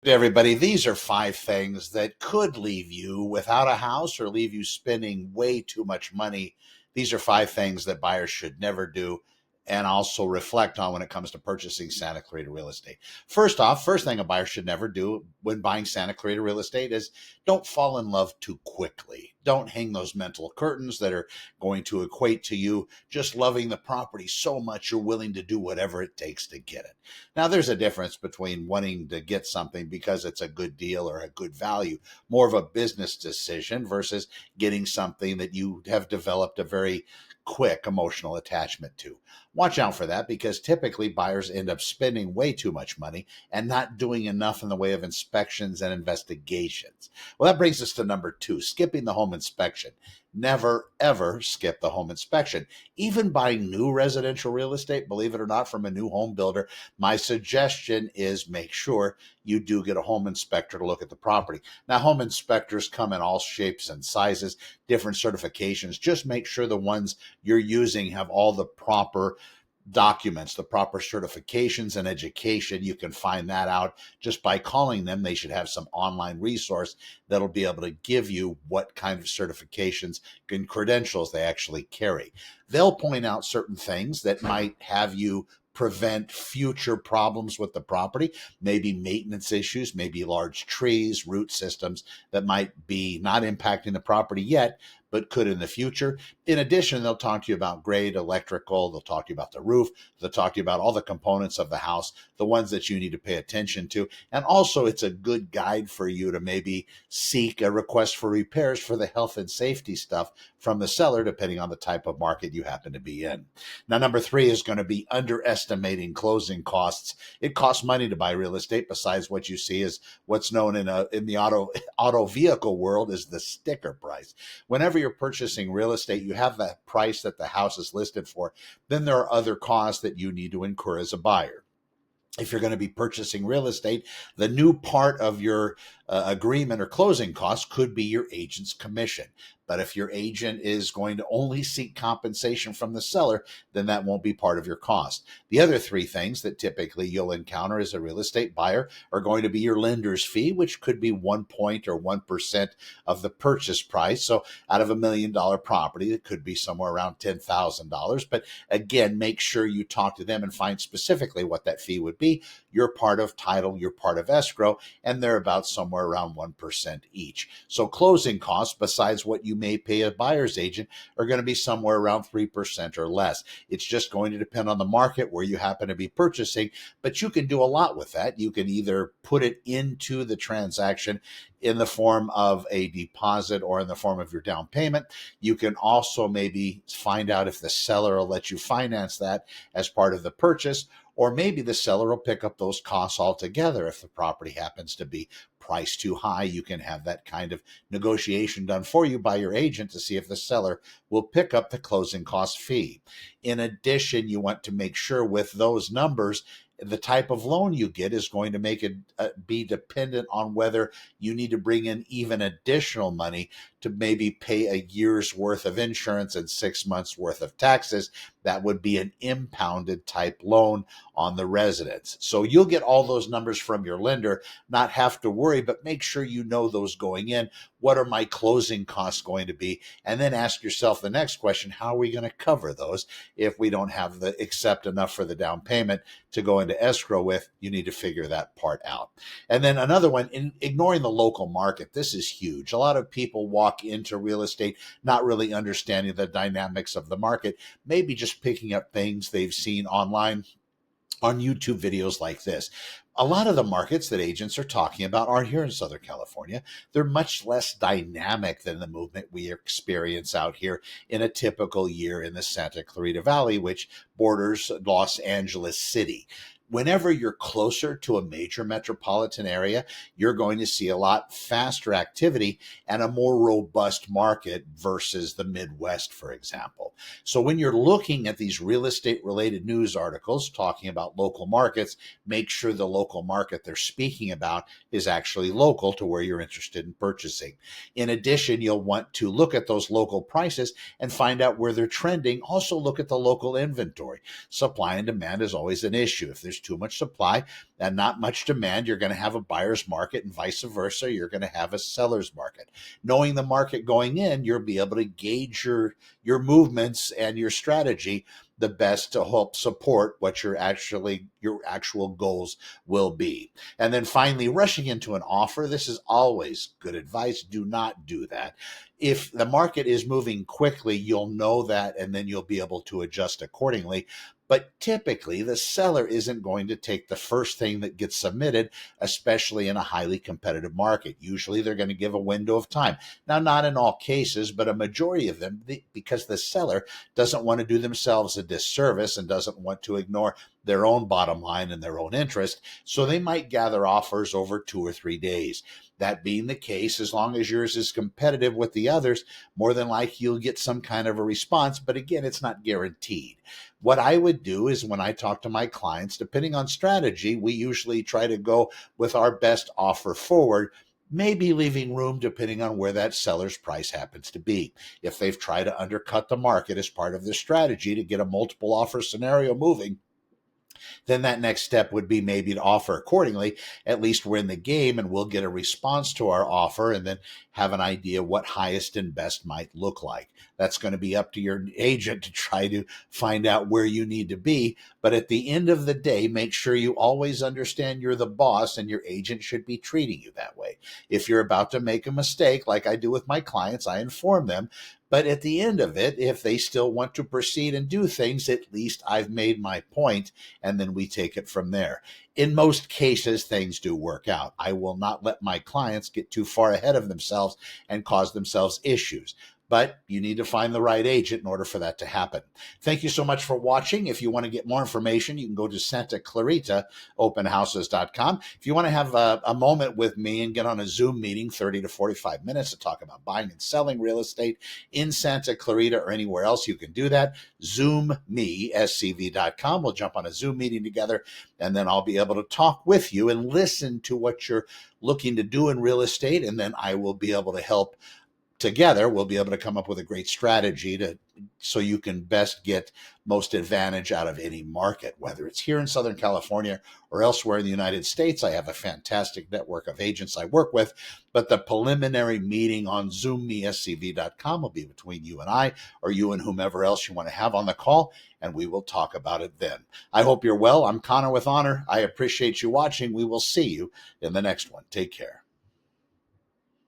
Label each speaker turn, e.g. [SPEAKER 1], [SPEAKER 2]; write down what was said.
[SPEAKER 1] Everybody, these are five things that could leave you without a house or leave you spending way too much money. These are five things that buyers should never do and also reflect on when it comes to purchasing Santa Clarita real estate. First off, first thing a buyer should never do when buying Santa Clarita real estate is don't fall in love too quickly. Don't hang those mental curtains that are going to equate to you just loving the property so much you're willing to do whatever it takes to get it. Now, there's a difference between wanting to get something because it's a good deal or a good value, more of a business decision versus getting something that you have developed a very quick emotional attachment to. Watch out for that because typically buyers end up spending way too much money and not doing enough in the way of inspections and investigations. Well, that brings us to number two, skipping the home inspection. Never, ever skip the home inspection. Even buying new residential real estate, believe it or not, from a new home builder, my suggestion is make sure you do get a home inspector to look at the property. Now, home inspectors come in all shapes and sizes, different certifications. Just make sure the ones you're using have all the proper documents, the proper certifications and education. You can find that out just by calling them. They should have some online resource that'll be able to give you what kind of certifications and credentials they actually carry. They'll point out certain things that might have you prevent future problems with the property, maybe maintenance issues, maybe large trees, root systems that might be not impacting the property yet, but could in the future. In addition, they'll talk to you about grade, electrical, they'll talk to you about the roof, they'll talk to you about all the components of the house, the ones that you need to pay attention to. And also, it's a good guide for you to maybe seek a request for repairs for the health and safety stuff from the seller, depending on the type of market you happen to be in. Now, number three is going to be underestimating closing costs. It costs money to buy real estate, besides what you see is what's known in the auto vehicle world as the sticker price. Whenever you're purchasing real estate, you have that price that the house is listed for. Then there are other costs that you need to incur as a buyer. If you're going to be purchasing real estate, the new part of your agreement or closing costs could be your agent's commission. But if your agent is going to only seek compensation from the seller, then that won't be part of your cost. The other three things that typically you'll encounter as a real estate buyer are going to be your lender's fee, which could be 1% or 1% of the purchase price. So out of $1 million property, it could be somewhere around $10,000. But again, make sure you talk to them and find specifically what that fee would be. You're part of title, you're part of escrow, and they're about somewhere around 1% each. So closing costs, besides what you may pay a buyer's agent, are going to be somewhere around 3% or less. It's just going to depend on the market where you happen to be purchasing, but you can do a lot with that. You can either put it into the transaction in the form of a deposit or in the form of your down payment. You can also maybe find out if the seller will let you finance that as part of the purchase, or maybe the seller will pick up those costs altogether. If the property happens to be priced too high, you can have that kind of negotiation done for you by your agent to see if the seller will pick up the closing cost fee. In addition, you want to make sure with those numbers, the type of loan you get is going to make it be dependent on whether you need to bring in even additional money to maybe pay a year's worth of insurance and 6 months worth of taxes. That would be an impounded type loan on the residence. So you'll get all those numbers from your lender, not have to worry, but make sure you know those going in. What are my closing costs going to be? And then ask yourself the next question, how are we going to cover those if we don't have the accept enough for the down payment to go into escrow with? You need to figure that part out. And then another one, ignoring the local market. This is huge. A lot of people walk into real estate not really understanding the dynamics of the market, maybe just picking up things they've seen online on YouTube videos like this. A lot of the markets that agents are talking about are here in Southern California. They're much less dynamic than the movement we experience out here in a typical year in the Santa Clarita Valley, which borders Los Angeles City. Whenever you're closer to a major metropolitan area, you're going to see a lot faster activity and a more robust market versus the Midwest, for example. So when you're looking at these real estate related news articles talking about local markets, make sure the local market they're speaking about is actually local to where you're interested in purchasing. In addition, you'll want to look at those local prices and find out where they're trending. Also look at the local inventory. Supply and demand is always an issue. If there's too much supply and not much demand, you're going to have a buyer's market, and vice versa, you're going to have a seller's market. Knowing the market going in, you'll be able to gauge your movements and your strategy the best to help support what your actual goals will be. And then finally, rushing into an offer. This is always good advice. Do not do that. If the market is moving quickly, you'll know that, and then you'll be able to adjust accordingly. But typically, the seller isn't going to take the first thing that gets submitted, especially in a highly competitive market. Usually, they're going to give a window of time. Now, not in all cases, but a majority of them, because the seller doesn't want to do themselves a disservice and doesn't want to ignore their own bottom line and their own interest. So they might gather offers over 2 or 3 days. That being the case, as long as yours is competitive with the others, more than likely you'll get some kind of a response. But again, it's not guaranteed. What I would do is when I talk to my clients, depending on strategy, we usually try to go with our best offer forward, maybe leaving room depending on where that seller's price happens to be. If they've tried to undercut the market as part of their strategy to get a multiple offer scenario moving, then that next step would be maybe to offer accordingly. At least we're in the game and we'll get a response to our offer and then have an idea what highest and best might look like. That's going to be up to your agent to try to find out where you need to be. But at the end of the day, make sure you always understand you're the boss and your agent should be treating you that way. If you're about to make a mistake, like I do with my clients, I inform them. But at the end of it, if they still want to proceed and do things, at least I've made my point, and then we take it from there. In most cases, things do work out. I will not let my clients get too far ahead of themselves and cause themselves issues. But you need to find the right agent in order for that to happen. Thank you so much for watching. If you want to get more information, you can go to Santa Clarita openhouses.com. If you want to have a moment with me and get on a Zoom meeting, 30 to 45 minutes to talk about buying and selling real estate in Santa Clarita or anywhere else, you can do that. ZoomMeSCV.com. We'll jump on a Zoom meeting together, and then I'll be able to talk with you and listen to what you're looking to do in real estate, and then I will be able to help. Together, we'll be able to come up with a great strategy so you can best get most advantage out of any market, whether it's here in Southern California or elsewhere in the United States. I have a fantastic network of agents I work with, but the preliminary meeting on ZoomMeSCV.com will be between you and I, or you and whomever else you want to have on the call, and we will talk about it then. I hope you're well. I'm Connor with Honor. I appreciate you watching. We will see you in the next one. Take care.